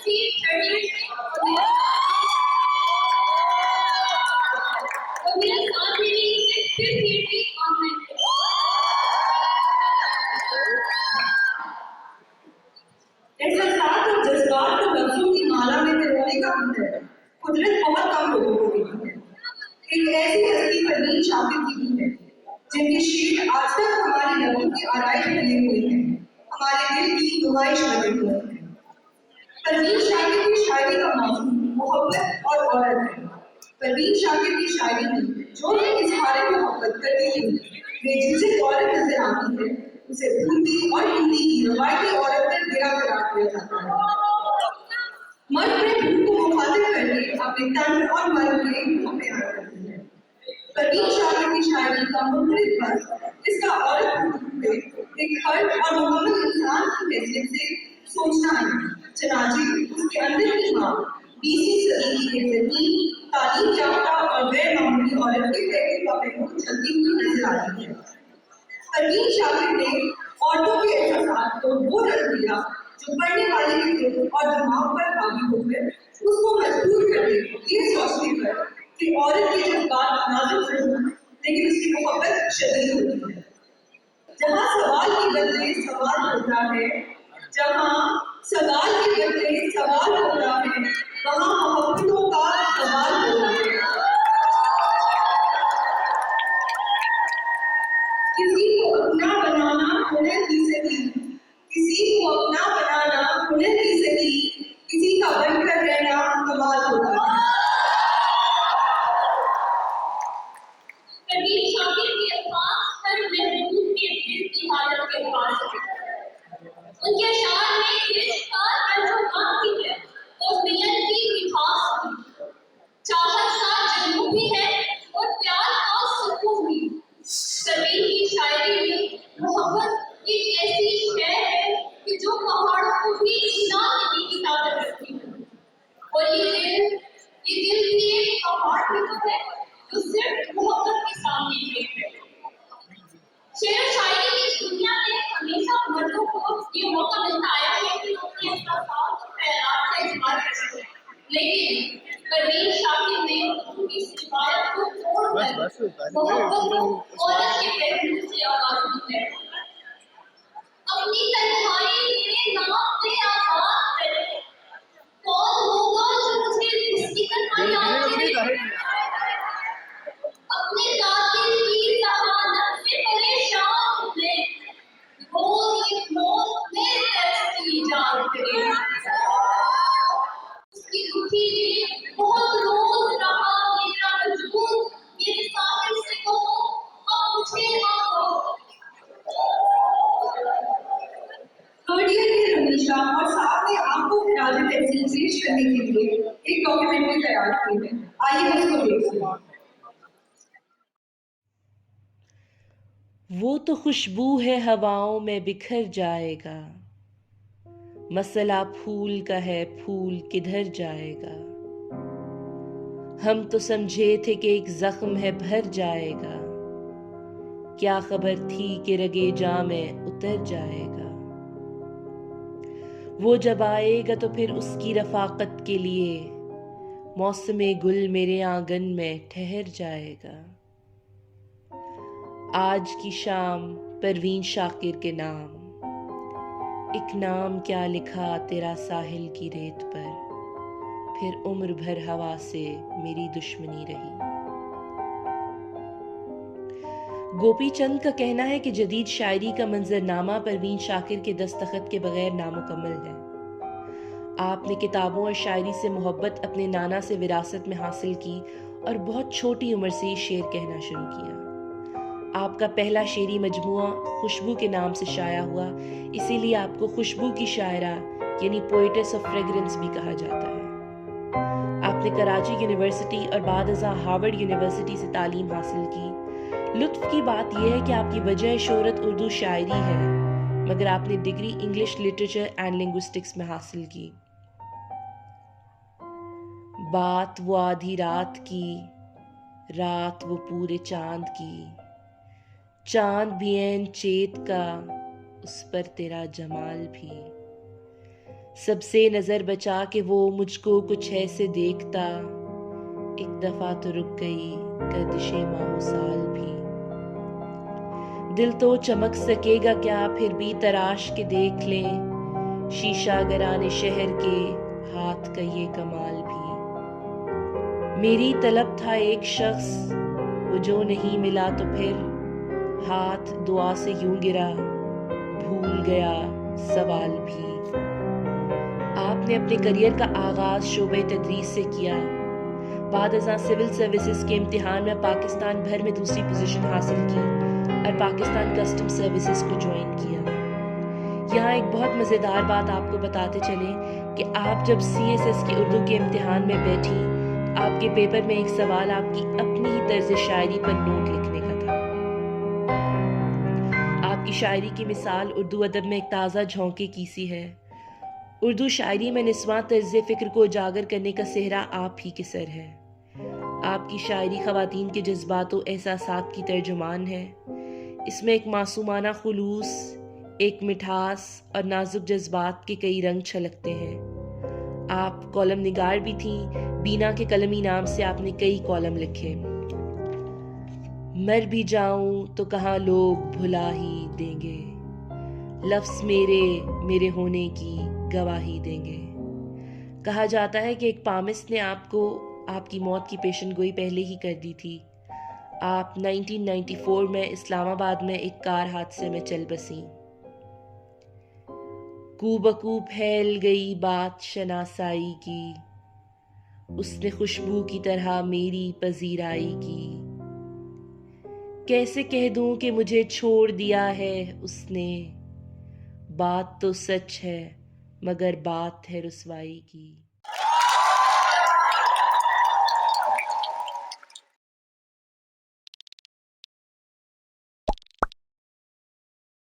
एहसास और जज्बात को लफ्जों की माला में पिरोने का हुनर कुदरत बहुत कम लोगों को देती है। एक ऐसी हस्ती परवीन शाकिर की भी है जिनके शेर आज तक हमारी लबों की आरइश बने हुए हैं, हमारे दिल की नुमाइश बने हुए हैं। परवीन शाकिर की शायरी का मौजूद मोहब्बत और औरत है। परवीन शाकिर की शायरी में जो भी इजहार मोहब्बत करती हुई बेझिझक औरत नजर आती है, उसे उर्दू और हिंदी की रवायती औरत पर गिरा करार दिया जाता है। मर्द में भूख को मुखातिब करके अपने तन और मन के रूप में आ करती है। परवीन शाकिर की शायरी का मुख्तलिफ फर्ज इसका औरत पे एक हर और मुकम्मल इंसान की हैसियत से सोचना है। चनाचे उसके अंदर की माँ 20वीं सदी की बेहतरीन तालीम याफ्ता और गैर मामूली औरत के पहलू का पहलू चलती हुई नजर आती है। परवीन शाकिर ने औरतों के एहसास को वो रख दिया जो पढ़ने वाले के दिल और दिमाग पर हावी होकर उसको मजबूर कर दे ये सोचने पर कि औरत के जज्बात नाजुक जरूर लेकिन उसकी मोहब्बत शदीद होती है। जहाँ सवाल के बदले सवाल होता है, जहाँ सवाल के बदले सवाल होता है, वहाँ मोहब्बतों का सवाल होता है। किसी को अपना बनाना हुनर की सही, किसी को अपना बनाना हुनर की सही, किसी का बनकर रहना कमाल होता है। परवीन शाकिर के अल्फाज हर महबूब के दिल की हालत के पास है। उनके अशार में इश्क का तर्जुमान भी है और मिलन की मिठास भी, चाहत का जुनून भी है और प्यार का सुकून भी। परवीन की शायरी में मोहब्बत एक ऐसी शय है कि जो पहाड़ों को भी हिला देने की ताकत रखती है। और ये दिल भी एक पहाड़ भी तो है जो सिर्फ मोहब्बत के सामने खड़े है। शेर और शायरी की इस दुनिया में हमेशा मर्दों को ये मौका मिलता आया है कि वो अपने एहसासात और ख्यालात का इजहार कर सकें, लेकिन परवीन शाकिर ने उनकी इस रिवायत को तोड़कर मोहब्बत को औरत के पहलू से आगाज दी है। अपनी तन्हाई में नाम पे आबाद करे, कौन होगा जो मुझे इसकी तन्हाई याद करे। अपने कातिल की जहानत से परेशान हुए, रोज एक मौत में तरसती जान करे। उसकी दुखी में बहुत रोज रहा मेरा वजूद, मेरे साहिल से कहो अब मुझे ना कहो। थर्ड ईयर के रमीशा और साथ में आपको खिराज तहसील पेश करने के लिए एक डॉक्यूमेंट्री तैयार की है। आइए उसको देखिए। वो तो खुशबू है हवाओं में बिखर जाएगा, मसला फूल का है फूल किधर जाएगा। हम तो समझे थे कि एक जख्म है भर जाएगा, क्या खबर थी कि रगे जा में उतर जाएगा। वो जब आएगा तो फिर उसकी रफाकत के लिए मौसमे गुल मेरे आंगन में ठहर जाएगा। आज की शाम परवीन शाकिर के नाम, एक नाम क्या लिखा तेरा साहिल की रेत पर, फिर उम्र भर हवा से मेरी दुश्मनी रही। गोपी चंद का कहना है कि जदीद शायरी का मंजरनामा परवीन शाकिर के दस्तखत के बगैर नामुकम्मल है। आपने किताबों और शायरी से मोहब्बत अपने नाना से विरासत में हासिल की और बहुत छोटी उम्र से शेर कहना शुरू किया। आपका पहला शेरी मजमुआ खुशबू के नाम से शाया हुआ, इसीलिए आपको खुशबू की शायरा यानी पोएटेस ऑफ फ्रेग्रेंस भी कहा जाता है। आपने कराची यूनिवर्सिटी और बाद अज़ा हार्वर्ड यूनिवर्सिटी से तालीम हासिल की। लुत्फ की बात यह है कि आपकी वजह शोहरत उर्दू शायरी है, मगर आपने degree English literature and linguistics में हासिल की। बात वो आधी रात की, रात वो पूरे चांद की, चांद भी ऐन चेत का, उस पर तेरा जमाल भी। سب سے نظر بچا کے وہ مجھ کو کچھ ایسے دیکھتا، ایک دفعہ تو رک گئی گردش ماہ و سال بھی۔ دل تو چمک سکے گا کیا پھر بھی تراش کے دیکھ لیں، شیشہ گرانے شہر کے ہاتھ کا یہ کمال بھی۔ میری طلب تھا ایک شخص، وہ جو نہیں ملا تو پھر ہاتھ دعا سے یوں گرا، بھول گیا سوال بھی۔ آپ نے اپنے کریئر کا آغاز شعبہ تدریس سے کیا، بعد ازاں سول سروسز کے امتحان میں پاکستان بھر میں دوسری پوزیشن حاصل کی اور پاکستان کسٹم سروسز کو جوائن کیا۔ یہاں ایک بہت مزیدار بات آپ کو بتاتے چلیں کہ آپ جب CSS کی اردو کے امتحان میں بیٹھی، آپ کے پیپر میں ایک سوال آپ کی اپنی ہی طرز شاعری پر نوٹ لکھنے کا تھا۔ آپ کی شاعری کی مثال اردو ادب میں ایک تازہ جھونکے کی سی ہے۔ اردو شاعری میں نسواں طرز فکر کو اجاگر کرنے کا سہرا آپ ہی کے سر ہے۔ آپ کی شاعری خواتین کے جذبات و احساسات کی ترجمان ہے۔ اس میں ایک معصومانہ خلوص، ایک مٹھاس اور نازک جذبات کے کئی رنگ چھلکتے ہیں۔ آپ کالم نگار بھی تھیں، بینا کے قلمی نام سے آپ نے کئی کالم لکھے۔ مر بھی جاؤں تو کہاں لوگ بھلا ہی دیں گے، لفظ میرے ہونے کی گواہی دیں گے۔ کہا جاتا ہے کہ ایک پامسٹ نے آپ کو آپ کی موت کی پیشن گوئی پہلے ہی کر دی تھی۔ آپ 1994 میں اسلام آباد میں ایک کار حادثے میں چل بسیں۔ کو بکو پھیل گئی بات شناسائی کی، اس نے خوشبو کی طرح میری پذیرائی کی۔ کیسے کہہ دوں کہ مجھے چھوڑ دیا ہے اس نے، بات تو سچ ہے مگر بات ہے رسوائی کی۔